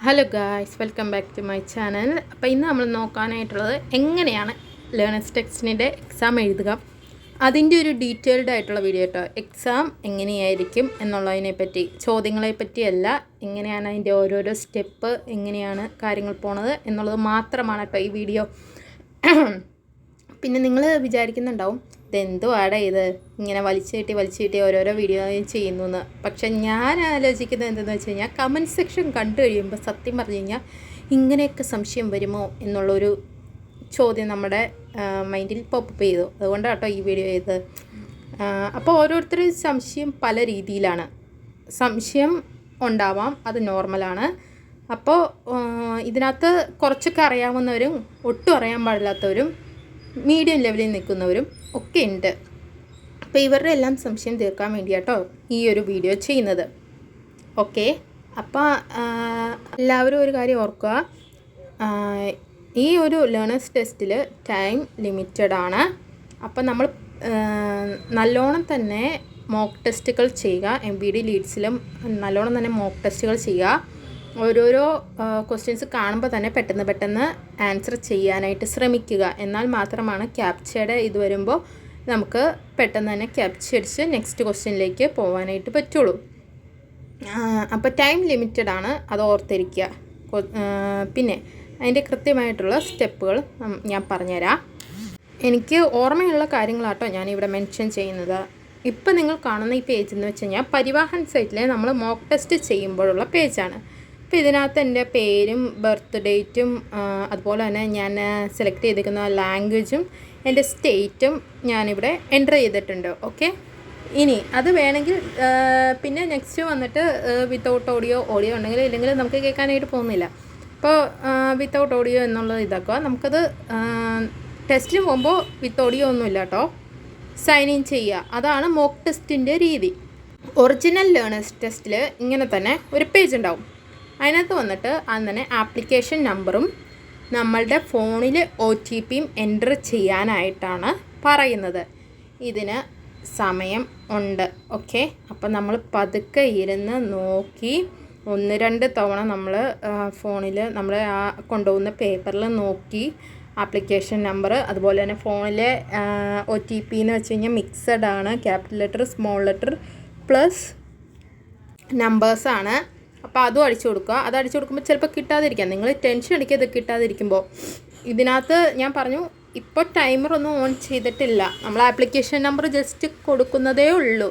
Hello guys, welcome back to my channel. അപ്പോൾ ഇന്ന് നമ്മൾ നോക്കാനായിട്ടുള്ളത് എങ്ങനെയാണ് ലേണേഴ്സ് ടെക്സ്റ്റിൻ്റെ എക്സാം എഴുതുക, അതിൻ്റെ ഒരു ഡീറ്റെയിൽഡ് ആയിട്ടുള്ള വീഡിയോ കേട്ടോ. എക്സാം എങ്ങനെയായിരിക്കും എന്നുള്ളതിനെ പറ്റി, ചോദ്യങ്ങളെ പറ്റിയല്ല, എങ്ങനെയാണ് അതിൻ്റെ ഓരോരോ സ്റ്റെപ്പ്, എങ്ങനെയാണ് കാര്യങ്ങൾ പോണത് എന്നുള്ളത് മാത്രമാണ് കേട്ടോ ഈ വീഡിയോ. പിന്നെ നിങ്ങൾ വിചാരിക്കുന്നുണ്ടാവും, ഇതെന്തുവാടാ ഇത് ഇങ്ങനെ വലിച്ചു കിട്ടി ഓരോരോ വീഡിയോ ചെയ്യുന്നു എന്ന്. പക്ഷെ ഞാൻ ആലോചിക്കുന്നത് എന്തെന്ന് വെച്ച് കഴിഞ്ഞാൽ, കമൻറ്റ് സെക്ഷൻ കണ്ടു കഴിയുമ്പോൾ സത്യം പറഞ്ഞു കഴിഞ്ഞാൽ ഇങ്ങനെയൊക്കെ സംശയം വരുമോ എന്നുള്ളൊരു ചോദ്യം നമ്മുടെ മൈൻഡിൽ പോപ്പപ്പ് ചെയ്തു. അതുകൊണ്ടാണ് കേട്ടോ ഈ വീഡിയോ ചെയ്തത്. അപ്പോൾ ഓരോരുത്തരും സംശയം പല രീതിയിലാണ്. സംശയം ഉണ്ടാവാം, അത് നോർമലാണ്. അപ്പോൾ ഇതിനകത്ത് കുറച്ചൊക്കെ അറിയാവുന്നവരും ഒട്ടും അറിയാൻ പാടില്ലാത്തവരും മീഡിയം ലെവലിൽ നിൽക്കുന്നവരും ഒക്കെ ഉണ്ട്. അപ്പോൾ ഇവരുടെ എല്ലാം സംശയം തീർക്കാൻ വേണ്ടിയാട്ടോ ഈ ഒരു വീഡിയോ ചെയ്യുന്നത്. ഓക്കെ, അപ്പോൾ എല്ലാവരും ഒരു കാര്യം ഓർക്കുക, ഈ ഒരു ലേണേഴ്സ് ടെസ്റ്റിൽ ടൈം ലിമിറ്റഡ് ആണ്. അപ്പോൾ നമ്മൾ നല്ലോണം തന്നെ മോക്ക് ടെസ്റ്റുകൾ ചെയ്യുക. MPD ലീഡ്സിലും നല്ലോണം തന്നെ മോക്ക് ടെസ്റ്റുകൾ ചെയ്യുക. ഓരോരോ ക്വസ്റ്റ്യൻസ് കാണുമ്പോൾ തന്നെ പെട്ടെന്ന് ആൻസർ ചെയ്യാനായിട്ട് ശ്രമിക്കുക. എന്നാൽ മാത്രമാണ് ക്യാപ്ചയുടെ ഇത് വരുമ്പോൾ നമുക്ക് പെട്ടെന്ന് തന്നെ ക്യാപ്ച അടിച്ച് നെക്സ്റ്റ് ക്വസ്റ്റ്യനിലേക്ക് പോകാനായിട്ട് പറ്റുള്ളൂ. അപ്പോൾ ടൈം ലിമിറ്റഡ് ആണ്, അത് ഓർത്തിരിക്കുക. പിന്നെ അതിൻ്റെ കൃത്യമായിട്ടുള്ള സ്റ്റെപ്പുകൾ ഞാൻ പറഞ്ഞുതരാം. എനിക്ക് ഓർമ്മയുള്ള കാര്യങ്ങളാട്ടോ ഞാനിവിടെ മെൻഷൻ ചെയ്യുന്നത്. ഇപ്പം നിങ്ങൾ കാണുന്ന ഈ പേജ് എന്ന് വെച്ച് കഴിഞ്ഞാൽ പരിവാഹൻ സൈറ്റിലെ നമ്മൾ മോക്ക് ടെസ്റ്റ് ചെയ്യുമ്പോഴുള്ള പേജാണ്. അപ്പോൾ ഇതിനകത്ത് എൻ്റെ പേരും ബർത്ത് ഡേറ്റും അതുപോലെ തന്നെ ഞാൻ സെലക്ട് ചെയ്തിരിക്കുന്ന ലാംഗ്വേജും എൻ്റെ സ്റ്റേറ്റും ഞാനിവിടെ എൻ്റർ ചെയ്തിട്ടുണ്ട്. ഓക്കെ, ഇനി അത് വേണമെങ്കിൽ പിന്നെ നെക്സ്റ്റ് വന്നിട്ട് വിത്തൗട്ട് ഓഡിയോ ഉണ്ടെങ്കിൽ ഇല്ലെങ്കിൽ നമുക്ക് കേൾക്കാനായിട്ട് പോകുന്നില്ല. അപ്പോൾ വിത്തൗട്ട് ഓഡിയോ എന്നുള്ളത് ഇതാക്കുക. നമുക്കത് ടെസ്റ്റിന് പോകുമ്പോൾ വിത്ത് ഓഡിയോ ഒന്നുമില്ല കേട്ടോ, സൈൻ ഇൻ ചെയ്യുക. അതാണ് മോക്ക് ടെസ്റ്റിൻ്റെ രീതി. ഒറിജിനൽ ലേണേഴ്സ് ടെസ്റ്റിൽ ഇങ്ങനെ തന്നെ ഒരു പേജ് ഉണ്ടാവും. അതിനകത്ത് വന്നിട്ട് അങ്ങനെ ആപ്ലിക്കേഷൻ നമ്പറും നമ്മളുടെ ഫോണിൽ OTPയും എൻ്റർ ചെയ്യാനായിട്ടാണ് പറയുന്നത്. ഇതിന് സമയം ഉണ്ട്. ഓക്കെ, അപ്പം നമ്മൾ പതുക്കെ ഇരുന്ന് നോക്കി 1-2 തവണ നമ്മൾ ഫോണിൽ നമ്മൾ ആ കൊണ്ടുപോകുന്ന പേപ്പറിൽ നോക്കി ആപ്ലിക്കേഷൻ നമ്പർ, അതുപോലെ തന്നെ ഫോണിലെ OTP എന്ന് വെച്ച് കഴിഞ്ഞാൽ മിക്സഡ് ആണ്, capital letter small letter plus നമ്പേഴ്സാണ്. അപ്പോൾ അതും അടിച്ചു കൊടുക്കുക. അത് അടിച്ചു കൊടുക്കുമ്പോൾ ചിലപ്പോൾ കിട്ടാതിരിക്കാം. നിങ്ങൾ ടെൻഷൻ അടിക്കാതെ കിട്ടാതിരിക്കുമ്പോൾ ഇതിനകത്ത് ഞാൻ പറഞ്ഞു, ഇപ്പോൾ ടൈമറൊന്നും ഓൺ ചെയ്തിട്ടില്ല, നമ്മൾ ആപ്ലിക്കേഷൻ നമ്പർ ജസ്റ്റ് കൊടുക്കുന്നതേ ഉള്ളൂ,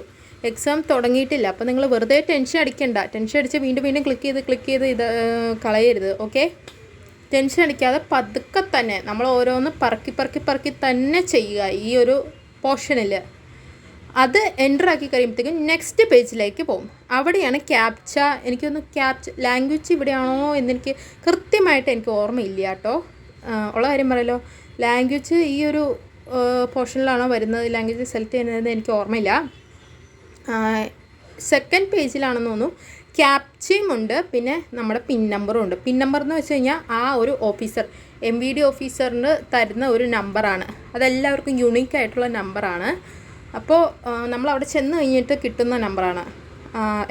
എക്സാം തുടങ്ങിയിട്ടില്ല. അപ്പോൾ നിങ്ങൾ വെറുതെ ടെൻഷൻ അടിക്കണ്ട. ടെൻഷൻ അടിച്ച് വീണ്ടും ക്ലിക്ക് ചെയ്ത് ഇത് കളയരുത്. ഓക്കെ, ടെൻഷൻ അടിക്കാതെ പതുക്കെ തന്നെ നമ്മൾ ഓരോന്ന് പറക്കി തന്നെ ചെയ്യുക. ഈ ഒരു പോർഷനിൽ അത് എൻ്റർ ആക്കി കഴിയുമ്പോഴത്തേക്കും നെക്സ്റ്റ് പേജിലേക്ക് പോകും. അവിടെയാണ് ക്യാപ്ച. എനിക്കൊന്ന് ലാംഗ്വേജ് ഇവിടെയാണോ എന്നെനിക്ക് കൃത്യമായിട്ട് എനിക്ക് ഓർമ്മയില്ല കേട്ടോ. ഉള്ള കാര്യം പറയല്ലോ, ലാംഗ്വേജ് ഈ ഒരു പോർഷനിലാണോ വരുന്നത്, ലാംഗ്വേജ് സെലക്ട് ചെയ്യുന്നത് എനിക്ക് ഓർമ്മയില്ല. സെക്കൻഡ് പേജിലാണെന്ന് തോന്നുന്നു. ക്യാപ്ചയും ഉണ്ട്, പിന്നെ നമ്മുടെ പിൻ നമ്പറും ഉണ്ട്. പിൻ നമ്പർ എന്ന് വെച്ച് കഴിഞ്ഞാൽ ആ ഒരു ഓഫീസർ MPD ഓഫീസറിന് തരുന്ന ഒരു നമ്പറാണ്. അതെല്ലാവർക്കും യുണീക്കായിട്ടുള്ള നമ്പറാണ്. അപ്പോൾ നമ്മളവിടെ ചെന്ന് കഴിഞ്ഞിട്ട് കിട്ടുന്ന നമ്പറാണ്.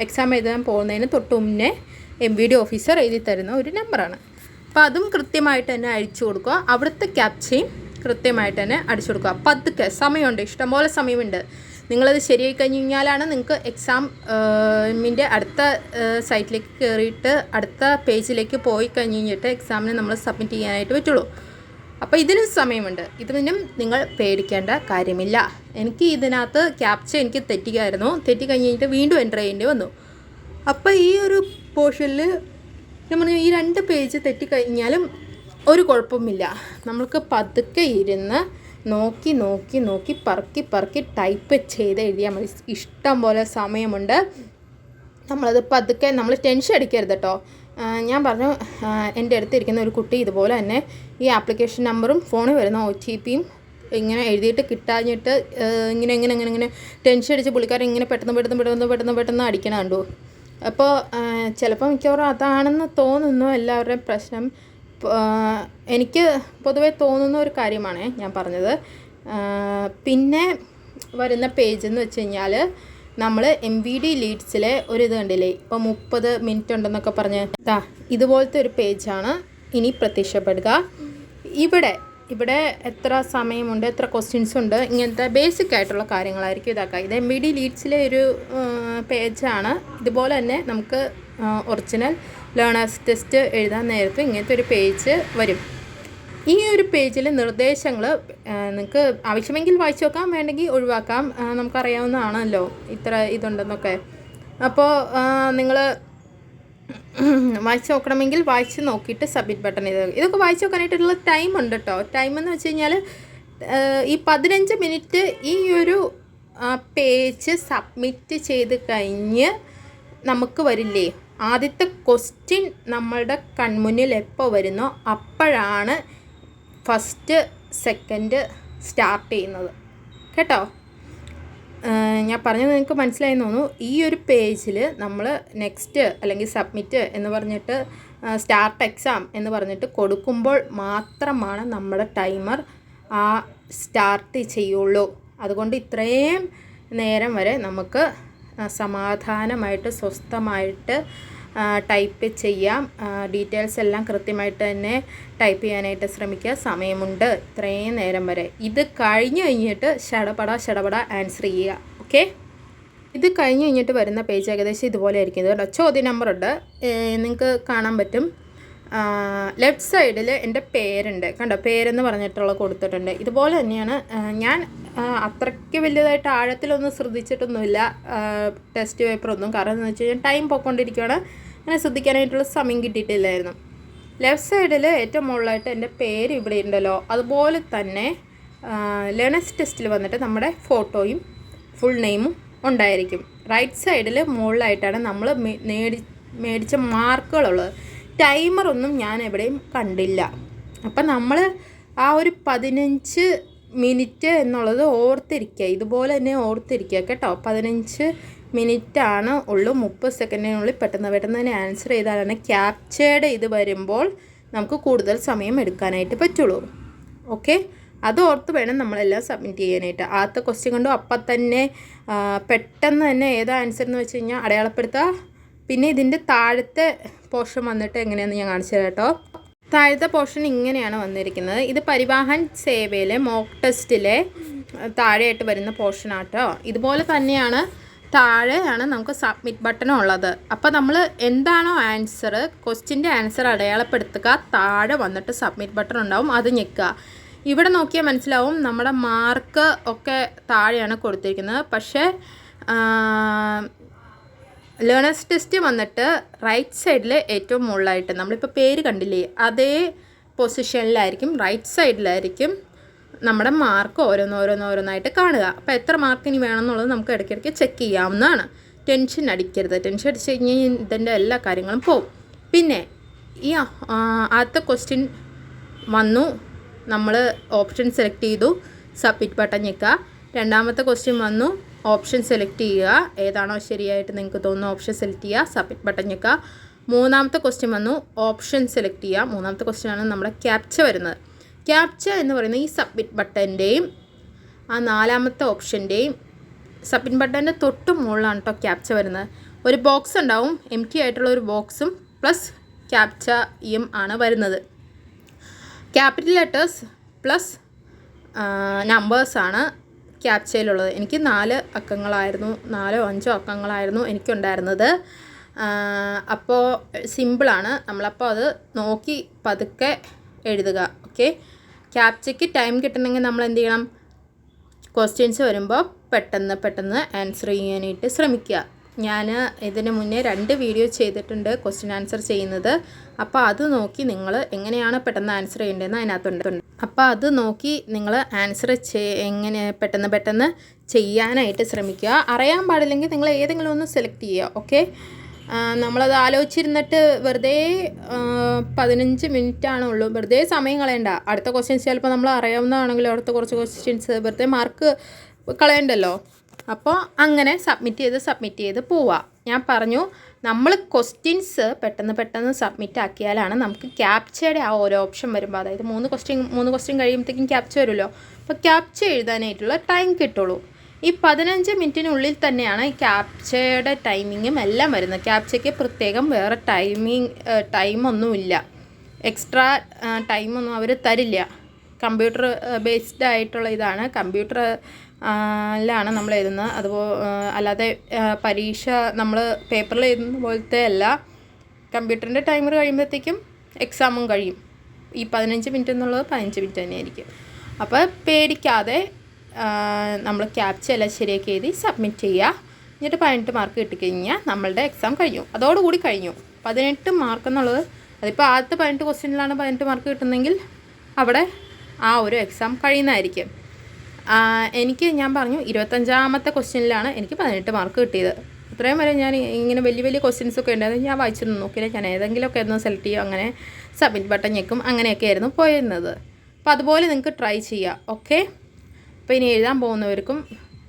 എക്സാം എഴുതാൻ പോകുന്നതിന് തൊട്ട് മുന്നേ MPD ഓഫീസർ എഴുതി തരുന്ന ഒരു നമ്പറാണ്. അപ്പോൾ അതും കൃത്യമായിട്ട് തന്നെ അടിച്ചു കൊടുക്കുക. അവിടുത്തെ ക്യാപ്ചയും കൃത്യമായിട്ട് തന്നെ അടിച്ചു കൊടുക്കുക. പതുക്കെ, സമയമുണ്ട്, ഇഷ്ടംപോലെ സമയമുണ്ട്. നിങ്ങളത് ശരിയായി കഴിഞ്ഞ് കഴിഞ്ഞാലാണ് നിങ്ങൾക്ക് എക്സാമിൻ്റെ അടുത്ത സൈറ്റിലേക്ക് കയറിയിട്ട് അടുത്ത പേജിലേക്ക് പോയി കഴിഞ്ഞിട്ട് എക്സാമിന് നമ്മൾ സബ്മിറ്റ് ചെയ്യാനായിട്ട് പറ്റുള്ളൂ. അപ്പോൾ ഇതിനും സമയമുണ്ട്. ഇതിനും നിങ്ങൾ പേടിക്കേണ്ട കാര്യമില്ല. എനിക്ക് ഇതിനകത്ത് ക്യാപ്ച എനിക്ക് തെറ്റി കഴിഞ്ഞിട്ട് വീണ്ടും എൻ്റർ ചെയ്യേണ്ടി വന്നു. അപ്പോൾ ഈ ഒരു പോർഷനിൽ നമ്മൾ ഈ 2 പേജ് തെറ്റിക്കഴിഞ്ഞാലും ഒരു കുഴപ്പമില്ല. നമ്മൾക്ക് പതുക്കെ ഇരുന്ന് നോക്കി പറക്കി ടൈപ്പ് ചെയ്ത് എഴുതിയാൽ മതി. ഇഷ്ടം പോലെ സമയമുണ്ട്. നമ്മളത് പതുക്കെ, നമ്മൾ ടെൻഷൻ അടിക്കരുത് കേട്ടോ. ഞാൻ പറഞ്ഞു, എൻ്റെ അടുത്തിരിക്കുന്ന ഒരു കുട്ടി ഇതുപോലെ തന്നെ ഈ ആപ്ലിക്കേഷൻ നമ്പറും ഫോണിൽ വരുന്ന OTPയും ഇങ്ങനെ എഴുതിയിട്ട് കിട്ടാഞ്ഞിട്ട് ഇങ്ങനെ ടെൻഷൻ അടിച്ച് പുള്ളിക്കാരൻ ഇങ്ങനെ പെട്ടെന്ന് അടിക്കണം കണ്ടു. അപ്പോൾ ചിലപ്പോൾ മിക്കവാറും അതാണെന്ന് തോന്നുന്നു എല്ലാവരുടെയും പ്രശ്നം. എനിക്ക് പൊതുവേ തോന്നുന്ന ഒരു കാര്യമാണ് ഞാൻ പറഞ്ഞത്. പിന്നെ വരുന്ന പേജ് എന്ന് വെച്ച് കഴിഞ്ഞാൽ നമ്മൾ MVD ലീഡ്സിലെ ഒരു ഇത് കണ്ടില്ലേ, ഇപ്പോൾ 30 മിനിറ്റ് ഉണ്ടെന്നൊക്കെ പറഞ്ഞ് ഇതുപോലത്തെ ഒരു പേജാണ് ഇനി പ്രത്യക്ഷപ്പെടുക. ഇവിടെ എത്ര സമയമുണ്ട്, എത്ര ക്വസ്റ്റ്യൻസ് ഉണ്ട്, ഇങ്ങനത്തെ ബേസിക് ആയിട്ടുള്ള കാര്യങ്ങളായിരിക്കും ഇതാക്കുക. ഇത് MVD ലീഡ്സിലെ ഒരു പേജാണ്. ഇതുപോലെ തന്നെ നമുക്ക് ഒറിജിനൽ ലേണേഴ്സ് ടെസ്റ്റ് എഴുതാൻ നേരത്ത് ഇങ്ങനത്തെ ഒരു പേജ് വരും. ഈ ഒരു പേജിൽ നിർദ്ദേശങ്ങൾ നിങ്ങൾക്ക് ആവശ്യമെങ്കിൽ വായിച്ചു നോക്കാം, വേണ്ടെങ്കിൽ ഒഴിവാക്കാം. നമുക്കറിയാവുന്നതാണല്ലോ ഇത്ര ഇതുണ്ടെന്നൊക്കെ. അപ്പോൾ നിങ്ങൾ വായിച്ച് നോക്കണമെങ്കിൽ വായിച്ച് നോക്കിയിട്ട് സബ്മിറ്റ് ബട്ടൺ ഇതൊക്കെ വായിച്ച് നോക്കാനായിട്ടുള്ള ടൈം ഉണ്ട് കേട്ടോ. ടൈം എന്ന് വെച്ച് കഴിഞ്ഞാൽ ഈ 15 മിനിറ്റ് ഈ ഒരു പേജ് സബ്മിറ്റ് ചെയ്ത് കഴിഞ്ഞ് നമുക്ക് വരില്ലേ, ആദ്യത്തെ ക്വസ്റ്റ്യൻ നമ്മളുടെ കൺമുന്നിൽ എപ്പോൾ വരുന്നോ അപ്പോഴാണ് ഫസ്റ്റ് സെക്കൻഡ് സ്റ്റാർട്ട് ചെയ്യുന്നത് കേട്ടോ. ഞാൻ പറഞ്ഞത് നിങ്ങൾക്ക് മനസ്സിലായെന്ന് തോന്നുന്നു. ഈ ഒരു പേജിൽ നമ്മൾ നെക്സ്റ്റ് അല്ലെങ്കിൽ സബ്മിറ്റ് എന്ന് പറഞ്ഞിട്ട് സ്റ്റാർട്ട് എക്സാം എന്ന് പറഞ്ഞിട്ട് കൊടുക്കുമ്പോൾ മാത്രമാണ് നമ്മുടെ ടൈമർ സ്റ്റാർട്ട് ചെയ്യുള്ളൂ. അതുകൊണ്ട് ഇത്രയും നേരം വരെ നമുക്ക് സമാധാനമായിട്ട് സ്വസ്ഥമായിട്ട് ടൈപ്പ് ചെയ്യാം. ഡീറ്റെയിൽസ് എല്ലാം കൃത്യമായിട്ട് തന്നെ ടൈപ്പ് ചെയ്യാനായിട്ട് ശ്രമിക്കുക. സമയമുണ്ട് ഇത്രയും നേരം വരെ. ഇത് കഴിഞ്ഞിട്ട് ഷടപട ആൻസർ ചെയ്യുക. ഓക്കെ, ഇത് കഴിഞ്ഞിട്ട് വരുന്ന പേജ് ഏകദേശം ഇതുപോലെ ആയിരിക്കും. ഇത് കേട്ടോ, ചോദ്യ നമ്പറുണ്ട്, നിങ്ങൾക്ക് കാണാൻ പറ്റും. ലെഫ്റ്റ് സൈഡിൽ എൻ്റെ പേരുണ്ട് കണ്ടോ, പേരെന്ന് പറഞ്ഞിട്ടുള്ള കൊടുത്തിട്ടുണ്ട്. ഇതുപോലെ തന്നെയാണ്. ഞാൻ അത്രയ്ക്ക് വലിയതായിട്ട് ആഴത്തിലൊന്നും ശ്രദ്ധിച്ചിട്ടൊന്നുമില്ല ടെസ്റ്റ് പേപ്പറൊന്നും. കാരണം എന്ന് വെച്ച് കഴിഞ്ഞാൽ ടൈം പോയിക്കൊണ്ടിരിക്കുകയാണ്, അങ്ങനെ ശ്രദ്ധിക്കാനായിട്ടുള്ള സമയം കിട്ടിയിട്ടില്ലായിരുന്നു. ലെഫ്റ്റ് സൈഡിൽ ഏറ്റവും മുകളിലായിട്ട് എൻ്റെ പേര് ഇവിടെ ഉണ്ടല്ലോ, അതുപോലെ തന്നെ ലേണേഴ്സ് ടെസ്റ്റിൽ വന്നിട്ട് നമ്മുടെ ഫോട്ടോയും ഫുൾ നെയിമും ഉണ്ടായിരിക്കും. റൈറ്റ് സൈഡിൽ മുകളിലായിട്ടാണ് നമ്മൾ മേടിച്ച മാർക്കുകളുള്ളത്. ടൈമറൊന്നും ഞാൻ എവിടെയും കണ്ടില്ല. അപ്പം നമ്മൾ ആ ഒരു 15 മിനിറ്റ് എന്നുള്ളത് ഓർത്തിരിക്കുക, ഇതുപോലെ തന്നെ ഓർത്തിരിക്കുക കേട്ടോ. 15 മിനിറ്റാണ് ഉള്ളൂ. 30 സെക്കൻഡിനുള്ളിൽ പെട്ടെന്ന് തന്നെ ആൻസർ ചെയ്താലാണ് ക്യാപ്ചേർഡ് ഇത് വരുമ്പോൾ നമുക്ക് കൂടുതൽ സമയം എടുക്കാനായിട്ട് പറ്റുള്ളൂ. ഓക്കെ, അത് ഓർത്ത് വേണം നമ്മളെല്ലാം സബ്മിറ്റ് ചെയ്യാനായിട്ട്. ആദ്യത്തെ ക്വസ്റ്റ്യൻ കണ്ടു അപ്പം തന്നെ പെട്ടെന്ന് തന്നെ ഏതാ ആൻസർ എന്ന് വെച്ച് കഴിഞ്ഞാൽ അടയാളപ്പെടുത്തുക. പിന്നെ ഇതിൻ്റെ താഴത്തെ പോർഷൻ വന്നിട്ട് എങ്ങനെയാണെന്ന് ഞാൻ കാണിച്ചു തരാം കേട്ടോ. താഴത്തെ പോർഷൻ ഇങ്ങനെയാണ് വന്നിരിക്കുന്നത്. ഇത് പരിവാഹൻ സേവയിലെ മോക്ക് ടെസ്റ്റിലെ താഴെയായിട്ട് വരുന്ന പോർഷനാട്ടോ. ഇതുപോലെ തന്നെയാണ് താഴെയാണ് നമുക്ക് സബ്മിറ്റ് ബട്ടൺ ഉള്ളത്. അപ്പോൾ നമ്മൾ എന്താണോ ആൻസർ, ക്വസ്റ്റ്യൻ്റെ ആൻസർ അടയാളപ്പെടുത്തുക, താഴെ വന്നിട്ട് സബ്മിറ്റ് ബട്ടൺ ഉണ്ടാവും, അത് ഞെക്കുക. ഇവിടെ നോക്കിയാൽ മനസ്സിലാവും നമ്മുടെ മാർക്ക് ഒക്കെ താഴെയാണ് കൊടുത്തിരിക്കുന്നത്. പക്ഷേ ലേണേഴ്സ് ടെസ്റ്റ് വന്നിട്ട് റൈറ്റ് സൈഡിൽ ഏറ്റവും മുകളിലായിട്ട് നമ്മളിപ്പോൾ പേര് കണ്ടില്ലേ, അതേ പൊസിഷനിലായിരിക്കും, റൈറ്റ് സൈഡിലായിരിക്കും നമ്മുടെ മാർക്ക് ഓരോന്നോരോന്നായിട്ട് കാണുക. അപ്പോൾ എത്ര മാർക്ക് ഇനി വേണമെന്നുള്ളത് നമുക്ക് ഇടയ്ക്കിടയ്ക്ക് ചെക്ക് ചെയ്യാവുന്നതാണ്. ടെൻഷൻ അടിക്കരുത്. ടെൻഷൻ അടിച്ച് കഴിഞ്ഞാൽ ഇതിൻ്റെ എല്ലാ കാര്യങ്ങളും പോവും. പിന്നെ ഈ ആദ്യത്തെ ക്വസ്റ്റ്യൻ വന്നു, നമ്മൾ ഓപ്ഷൻ സെലക്ട് ചെയ്തു, സബ്മിറ്റ് ബട്ടൺ ഞെക്കുക. രണ്ടാമത്തെ ക്വസ്റ്റ്യൻ വന്നു, ഓപ്ഷൻ സെലക്ട് ചെയ്യുക, ഏതാണോ ശരിയായിട്ട് നിങ്ങൾക്ക് തോന്നുന്ന ഓപ്ഷൻ സെലക്ട് ചെയ്യുക, സബ്മിറ്റ് ബട്ടൺ ഞെക്കുക. മൂന്നാമത്തെ ക്വസ്റ്റ്യൻ വന്നു, ഓപ്ഷൻ സെലക്ട് ചെയ്യുക. മൂന്നാമത്തെ ക്വസ്റ്റ്യനാണ് നമ്മുടെ ക്യാപ്ച വരുന്നത്. ക്യാപ്ച എന്ന് പറയുന്നത് ഈ സബ്മിറ്റ് ബട്ടൻ്റെയും ആ നാലാമത്തെ ഓപ്ഷൻ്റെയും സബ്മിറ്റ് ബട്ടൻ്റെ തൊട്ട് മുകളിലാണ് കേട്ടോ ക്യാപ്ച വരുന്നത്. ഒരു ബോക്സ് ഉണ്ടാവും, എംപ്റ്റി ആയിട്ടുള്ള ഒരു ബോക്സും പ്ലസ് ക്യാപ്ചയും ആണ് വരുന്നത്. ക്യാപിറ്റൽ ലെറ്റേഴ്സ് പ്ലസ് നമ്പേഴ്സാണ് ക്യാപ്ചയിലുള്ളത്. എനിക്ക് 4 അക്കങ്ങളായിരുന്നു, 4 or 5 അക്കങ്ങളായിരുന്നു എനിക്കുണ്ടായിരുന്നത്. അപ്പോൾ സിമ്പിളാണ്. നമ്മളപ്പോൾ അത് നോക്കി പതുക്കെ എഴുതുക. ഓക്കെ, ക്യാപ്ചയ്ക്ക് ടൈം കിട്ടണമെങ്കിൽ നമ്മൾ എന്ത് ചെയ്യണം, ക്വസ്റ്റ്യൻസ് വരുമ്പോൾ പെട്ടെന്ന് ആൻസർ ചെയ്യാനായിട്ട് ശ്രമിക്കുക. ഞാൻ ഇതിന് മുന്നേ 2 വീഡിയോ ചെയ്തിട്ടുണ്ട് ക്വസ്റ്റ്യൻ ആൻസർ ചെയ്യുന്നത്. അപ്പോൾ അത് നോക്കി നിങ്ങൾ എങ്ങനെയാണ് പെട്ടെന്ന് ആൻസർ ചെയ്യേണ്ടതെന്ന് അതിനകത്തുണ്ട്. അപ്പോൾ അത് നോക്കി നിങ്ങൾ ആൻസർ എങ്ങനെ പെട്ടെന്ന് ചെയ്യാനായിട്ട് ശ്രമിക്കുക. അറിയാൻ പാടില്ലെങ്കിൽ നിങ്ങൾ ഏതെങ്കിലും ഒന്ന് സെലക്ട് ചെയ്യുക. ഓക്കെ, നമ്മളത് ആലോചിച്ചിരുന്നിട്ട് വെറുതെ 15 മിനിറ്റാണുള്ളൂ, വെറുതെ സമയം കളയണ്ട. അടുത്ത ക്വസ്റ്റ്യൻസ് ചിലപ്പോൾ നമ്മൾ അറിയാവുന്നതാണെങ്കിലും അടുത്ത കുറച്ച് ക്വസ്റ്റ്യൻസ് വെറുതെ മാർക്ക് കളയണ്ടല്ലോ. അപ്പോൾ അങ്ങനെ സബ്മിറ്റ് ചെയ്ത് പോവുക. ഞാൻ പറഞ്ഞു, നമ്മൾ ക്വസ്റ്റ്യൻസ് പെട്ടെന്ന് സബ്മിറ്റ് ആക്കിയാലാണ് നമുക്ക് ക്യാപ്ചയുടെ ആ ഓരോ ഓപ്ഷൻ വരുമ്പോൾ, അതായത് 3 ക്വസ്റ്റ്യൻ കഴിയുമ്പോഴത്തേക്കും ക്യാപ്ച വരുമല്ലോ. അപ്പോൾ ക്യാപ്ച എഴുതാനായിട്ടുള്ള ടൈം കിട്ടുള്ളൂ. ഈ 15 മിനിറ്റിനുള്ളിൽ തന്നെയാണ് ഈ ക്യാപ്ചയുടെ ടൈമിങ്ങും എല്ലാം വരുന്നത്. ക്യാപ്ചയ്ക്ക് പ്രത്യേകം വേറെ ടൈമൊന്നുമില്ല, എക്സ്ട്രാ ടൈമൊന്നും അവർ തരില്ല. കമ്പ്യൂട്ടർ ബേസ്ഡ് ആയിട്ടുള്ള ഇതാണ്, കമ്പ്യൂട്ടറിലാണ് നമ്മൾ എഴുതുന്നത്. അല്ലാതെ പരീക്ഷ നമ്മൾ പേപ്പറിൽ എഴുതുന്ന പോലത്തെ അല്ല. കമ്പ്യൂട്ടറിൻ്റെ ടൈമർ കഴിയുമ്പോഴത്തേക്കും എക്സാമും കഴിയും. ഈ 15 മിനിറ്റ് എന്നുള്ളത് 15 മിനിറ്റ് തന്നെയായിരിക്കും. അപ്പോൾ പേടിക്കാതെ നമ്മൾ ക്യാപ്ച എല്ലാം ശരിയാക്കി എഴുതി സബ്മിറ്റ് ചെയ്യുക. എന്നിട്ട് 18 മാർക്ക് കിട്ടിക്കഴിഞ്ഞാൽ നമ്മളുടെ എക്സാം കഴിഞ്ഞു, അതോടുകൂടി കഴിഞ്ഞു. 18 മാർക്ക് എന്നുള്ളത് അതിപ്പോൾ ആദ്യത്തെ 18 ക്വസ്റ്റ്യനിലാണ് 18 മാർക്ക് കിട്ടുന്നതെങ്കിൽ അവിടെ ആ ഒരു എക്സാം കഴിയുന്നതായിരിക്കും. ഞാൻ പറഞ്ഞു 25ാമത്തെ ക്വസ്റ്റ്യനിലാണ് എനിക്ക് 18 മാർക്ക് കിട്ടിയത്. ഇത്രയും വരെ ഞാൻ ഇങ്ങനെ വലിയ വലിയ ക്വസ്റ്റ്യൻസൊക്കെ ഉണ്ടായിരുന്നു, ഞാൻ വായിച്ചൊന്നും നോക്കിയില്ല. ഞാൻ ഏതെങ്കിലുമൊക്കെ ഒന്ന് സെലക്ട് ചെയ്യും, അങ്ങനെ സബ്മിറ്റ് ബട്ടൺ ഞെക്കും, അങ്ങനെയൊക്കെ ആയിരുന്നു പോയിരുന്നത്. അപ്പോൾ അതുപോലെ നിങ്ങൾക്ക് ട്രൈ ചെയ്യാം. ഓക്കെ, അപ്പോൾ ഇനി എഴുതാൻ പോകുന്നവർക്കും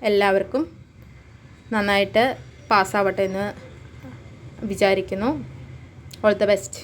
എല്ലാവർക്കും നന്നായിട്ട് പാസ്സാവട്ടെ എന്ന് വിചാരിക്കുന്നു. All the best.